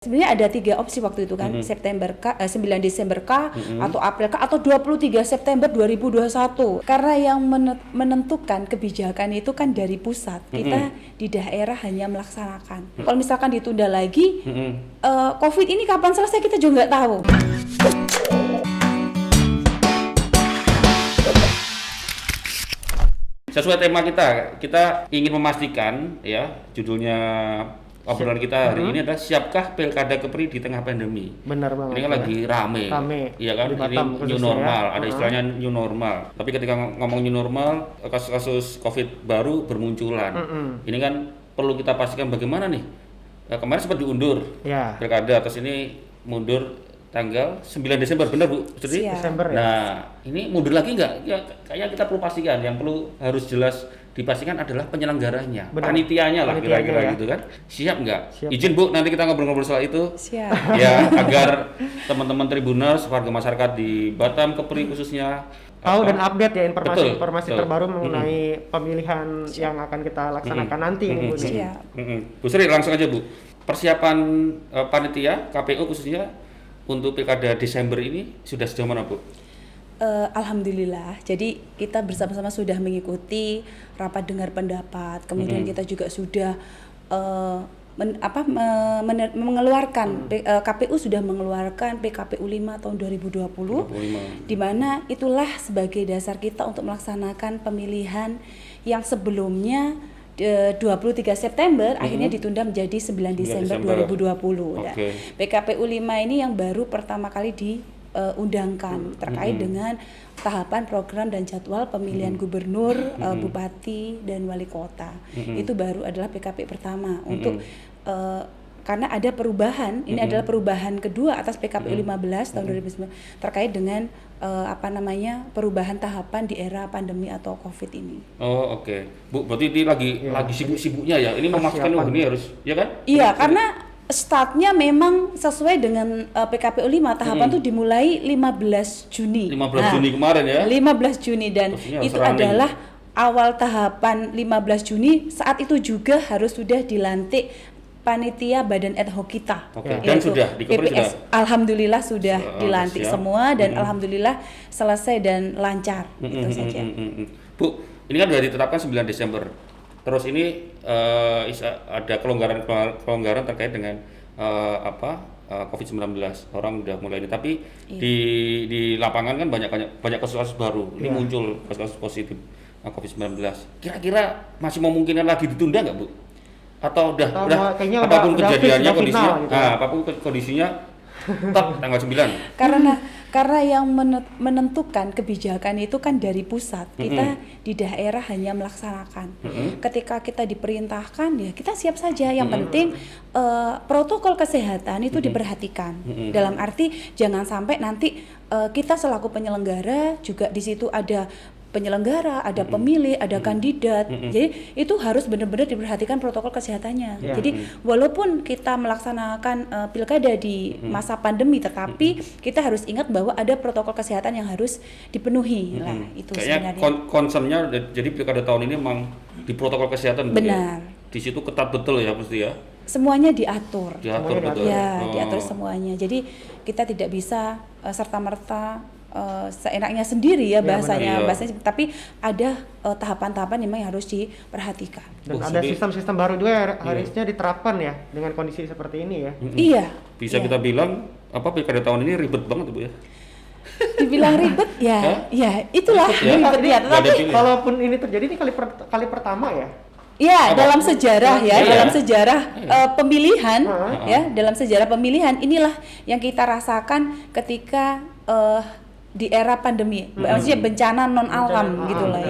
Sebenarnya ada 3 opsi waktu itu kan, September kah, 9 Desember kah, atau April kah, atau 23 September 2021. Karena yang menentukan kebijakan itu kan dari pusat, kita di daerah hanya melaksanakan. Kalau misalkan ditunda lagi, COVID ini kapan selesai kita juga nggak tahu. Sesuai tema kita ingin memastikan ya, judulnya obrolan kita hari ini adalah siapkah Pilkada Kepri di tengah pandemi. Benar banget. Ini kan lagi rame. Iya kan? Ini new normal, ada istilahnya new normal. Tapi ketika ngomong new normal, kasus-kasus Covid baru bermunculan. Ini kan perlu kita pastikan bagaimana nih. Kemarin sempat diundur. Ya. Pilkada atas ini mundur tanggal 9 Desember, benar Bu? Desember ya. Nah, ini mundur lagi nggak? Ya, kayaknya kita perlu pastikan. Yang perlu harus jelas dipastikan adalah penyelenggaranya, panitianya lah kira-kira ya. Gitu kan. Siap nggak? Siap. Izin Bu, nanti kita ngobrol-ngobrol soal itu. Siap. Ya, agar teman-teman Tribuners, warga masyarakat di Batam, Kepri khususnya tahu dan update ya informasi betul. terbaru mengenai pemilihan yang akan kita laksanakan nanti ini Bu. Siap. Bu Sri, langsung aja Bu. Persiapan panitia KPU khususnya untuk Pilkada Desember ini sudah sejauh mana Bu? Alhamdulillah, jadi kita bersama-sama sudah mengikuti rapat dengar pendapat, kemudian kita juga sudah mengeluarkan KPU sudah mengeluarkan PKPU 5 tahun 2020, di mana itulah sebagai dasar kita untuk melaksanakan pemilihan yang sebelumnya 23 September akhirnya ditunda menjadi 9 Desember 2020. Dan PKPU 5 ini yang baru pertama kali diundangkan terkait dengan tahapan program dan jadwal pemilihan gubernur, bupati dan wali kota. Itu baru adalah PKP pertama untuk karena ada perubahan, ini adalah perubahan kedua atas PKPU 15 tahun 2019 terkait dengan perubahan tahapan di era pandemi atau COVID ini. Oh oke. Bu, berarti ini lagi sibuk-sibuknya ya. Ini memastikan ini harus, ya kan? Iya, karena startnya memang sesuai dengan PKPU 5 tahapan itu dimulai 15 Juni. 15 Juni kemarin ya. 15 Juni dan itu adalah awal tahapan 15 Juni. Saat itu juga harus sudah dilantik panitia badan ad hoc kita. Dan sudah di Kepri PPS. sudah. Alhamdulillah sudah dilantik semua dan alhamdulillah selesai dan lancar. Itu saja. Bu, ini kan sudah ditetapkan 9 Desember. Terus ini ada kelonggaran terkait dengan COVID-19. Orang udah mulai ini, tapi di lapangan kan banyak kasus-kasus baru. Ini muncul kasus-kasus positif COVID-19. Kira-kira masih memungkinkan lagi ditunda nggak Bu? Atau udah apapun kejadiannya kondisinya, gitu. Apapun kondisinya tetap tanggal 9. Karena yang menentukan kebijakan itu kan dari pusat, kita di daerah hanya melaksanakan. Ketika kita diperintahkan ya kita siap saja. Yang penting protokol kesehatan itu diperhatikan. Dalam arti jangan sampai nanti kita selaku penyelenggara juga di situ ada penyelenggara, ada pemilih, ada kandidat. Jadi itu harus benar-benar diperhatikan protokol kesehatannya. Jadi walaupun kita melaksanakan pilkada di masa pandemi, tetapi kita harus ingat bahwa ada protokol kesehatan yang harus dipenuhi. Lah itu kayaknya sebenarnya. concernnya jadi pilkada tahun ini memang di protokol kesehatan. Benar. Ya? Di situ ketat betul ya pasti ya. Semuanya diatur. Betul. Ya, diatur semuanya. Jadi kita tidak bisa serta-merta seenaknya sendiri ya bahasanya, tapi ada tahapan-tahapan yang harus diperhatikan. Dan ada sistem-sistem baru juga harusnya diterapkan ya dengan kondisi seperti ini ya. Iya. Bisa kita bilang pilkada tahun ini ribet banget Bu ya. Dibilang ribet ya, itulah ribet ya. Tapi kalaupun ini terjadi ini kali pertama ya. Iya, dalam sejarah dalam sejarah pemilihan dalam sejarah pemilihan inilah yang kita rasakan ketika di era pandemi, maksudnya bencana non alam gitulah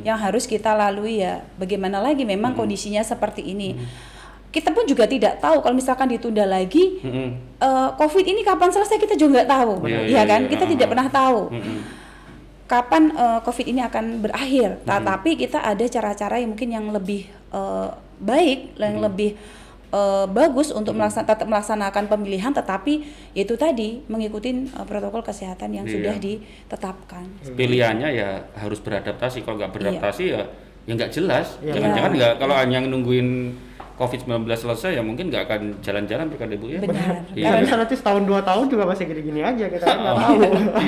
yang harus kita lalui ya. Bagaimana lagi memang kondisinya seperti ini. Kita pun juga tidak tahu kalau misalkan ditunda lagi, COVID ini kapan selesai kita juga nggak tahu, kan? Kita tidak pernah tahu kapan COVID ini akan berakhir. Tapi kita ada cara-cara yang mungkin yang lebih baik, yang lebih bagus untuk tetap melaksanakan pemilihan, tetapi yaitu tadi mengikuti protokol kesehatan yang sudah ditetapkan. Pilihannya ya harus beradaptasi. Kalau nggak beradaptasi ya nggak jelas. Jangan-jangan nggak, kalau hanya nungguin COVID-19 selesai ya mungkin nggak akan jalan-jalan pilkada Bu ya. Benar. Iya. Bisa nanti setahun 2 tahun juga masih gini-gini aja kita nggak tahu.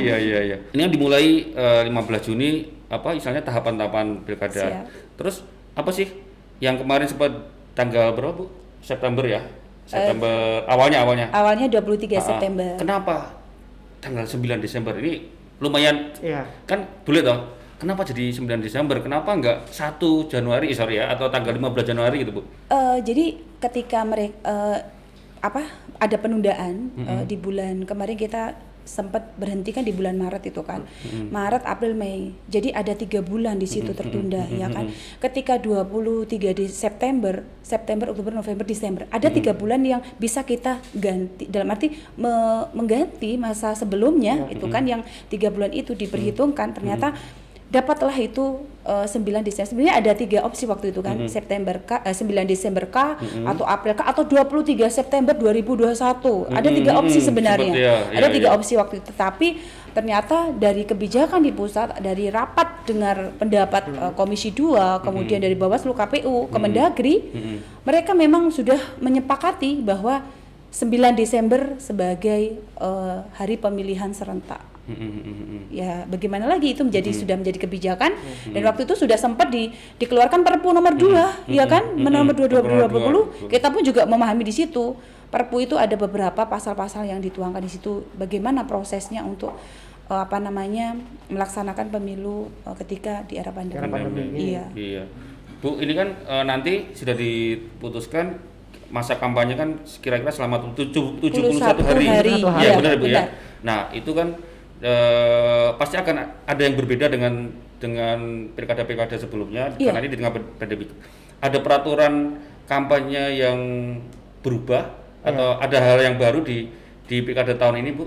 Iya. Ini yang dimulai 15 Juni misalnya tahapan-tahapan pilkada. Siap. Terus apa sih yang kemarin sempat tanggal berapa Bu? September ya? September awalnya. Awalnya 23 September. Kenapa tanggal 9 Desember ini lumayan Iya. kan boleh toh? Kenapa jadi 9 Desember? Kenapa nggak 1 Januari atau tanggal 15 Januari gitu Bu? Jadi ketika mereka ada penundaan di bulan kemarin kita sempat berhentikan di bulan Maret itu kan, Maret, April, Mei. Jadi ada 3 bulan di situ tertunda, ya kan. Ketika 23 di September, Oktober, November, Desember, ada 3 bulan yang bisa kita ganti. Dalam arti mengganti masa sebelumnya itu kan yang 3 bulan itu diperhitungkan. Ternyata dapatlah itu 9 Desember. Sebenarnya ada 3 opsi waktu itu kan, 9 Desember K atau April K atau 23 September 2021. Ada 3 opsi sebenarnya. Ada 3 opsi waktu itu. Tetapi ternyata dari kebijakan di pusat, dari rapat dengar pendapat Komisi 2, kemudian dari Bawaslu, KPU, Kemendagri, mereka memang sudah menyepakati bahwa 9 Desember sebagai hari pemilihan serentak. Ya bagaimana lagi, itu sudah menjadi kebijakan dan waktu itu sudah sempat dikeluarkan Perpu nomor 2 ya kan, nomor 2 2020. Kita pun juga memahami di situ Perpu itu ada beberapa pasal-pasal yang dituangkan di situ bagaimana prosesnya untuk melaksanakan pemilu ketika di era pandemi. Iya. Bu, ini kan nanti sudah diputuskan masa kampanye kan kira-kira selama 71 hari. Ya benar Bu ya. Nah, itu kan pasti akan ada yang berbeda dengan pilkada-pilkada sebelumnya karena ini di tengah pandemi. Ada peraturan kampanye yang berubah atau ada hal yang baru di pilkada tahun ini Bu?